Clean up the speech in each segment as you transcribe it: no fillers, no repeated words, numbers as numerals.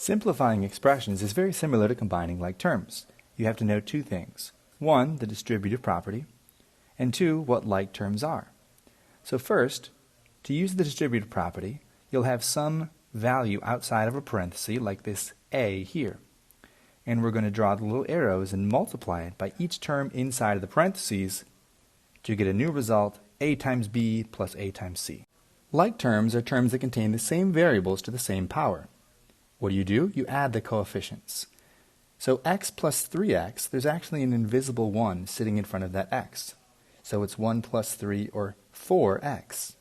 Simplifying expressions is very similar to combining like terms. You have to know two things. One, the distributive property, and two, what like terms are. So first, to use the distributive property, you'll have some value outside of a parenthesis, like this a here. And we're going to draw the little arrows and multiply it by each term inside of the parentheses to get a new result, a times b plus a times c. Like terms are terms that contain the same variables to the same power. What do? You add the coefficients. So x plus 3x, there's actually an invisible 1 sitting in front of that x. So it's 1 plus 3, or 4x.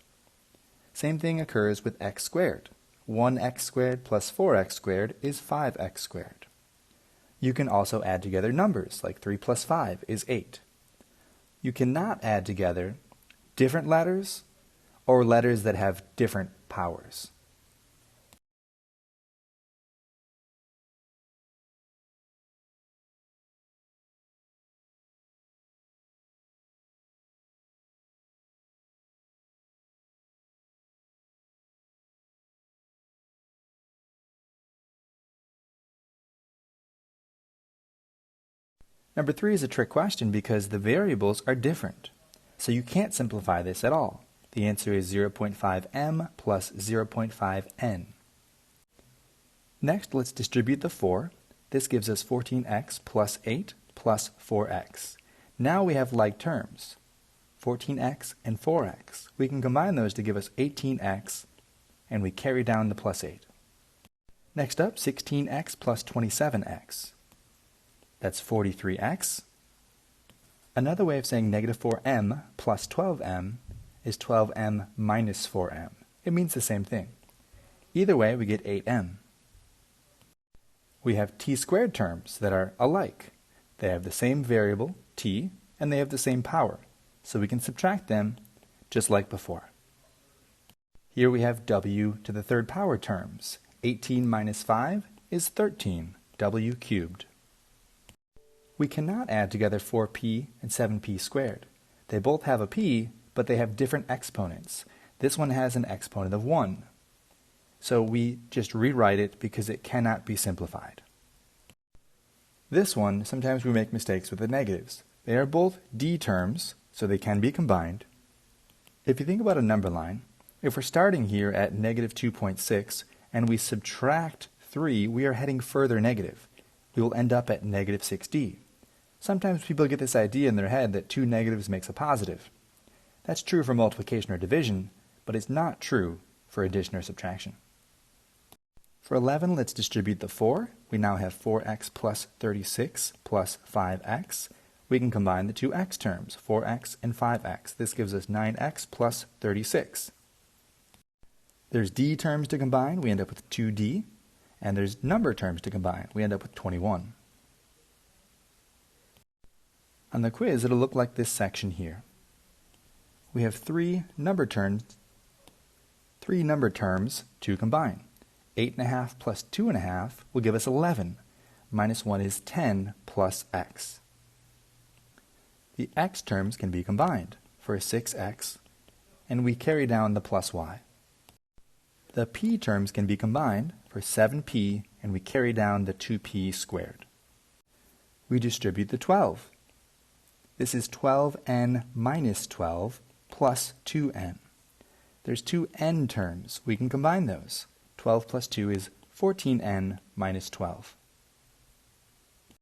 Same thing occurs with x squared. 1x squared plus 4x squared is 5x squared. You can also add together numbers, like 3 plus 5 is 8. You cannot add together different letters or letters that have different powers. Number 3 is a trick question because the variables are different. So you can't simplify this at all. The answer is 0.5m plus 0.5n. Next, let's distribute the 4. This gives us 14x plus 8 plus 4x. Now we have like terms, 14x and 4x. We can combine those to give us 18x, and we carry down the plus 8. Next up, 16x plus 27x. That's 43x. Another way of saying negative 4m plus 12m is 12m minus 4m. It means the same thing. Either way, we get 8m. We have t squared terms that are alike. They have the same variable, t, and they have the same power. So we can subtract them just like before. Here we have w to the third power terms. 18 minus 5 is 13, w cubed. We cannot add together 4p and 7p squared. They both have a p, but they have different exponents. This one has an exponent of 1. So we just rewrite it because it cannot be simplified. This one, sometimes we make mistakes with the negatives. They are both d terms, so they can be combined. If you think about a number line, if we're starting here at negative 2.6 and we subtract 3, we are heading further negative. We will end up at negative 6d. Sometimes people get this idea in their head that 2 negatives makes a positive. That's true for multiplication or division, but it's not true for addition or subtraction. For 11, let's distribute the 4. We now have 4x plus 36 plus 5x. We can combine the two x terms, 4x and 5x. This gives us 9x plus 36. There's d terms to combine. We end up with 2d. And there's number terms to combine. We end up with 21. On the quiz, it'll look like this section here. We have three number terms to combine. 8.5 plus 2.5 will give us 11. Minus 1 is 10 plus x. The x terms can be combined for 6x, and we carry down the plus y. The p terms can be combined for 7p, and we carry down the 2p squared. We distribute the 12. This is 12n minus 12 plus 2n. There's two n terms. We can combine those. 12 plus 2 is 14n minus 12.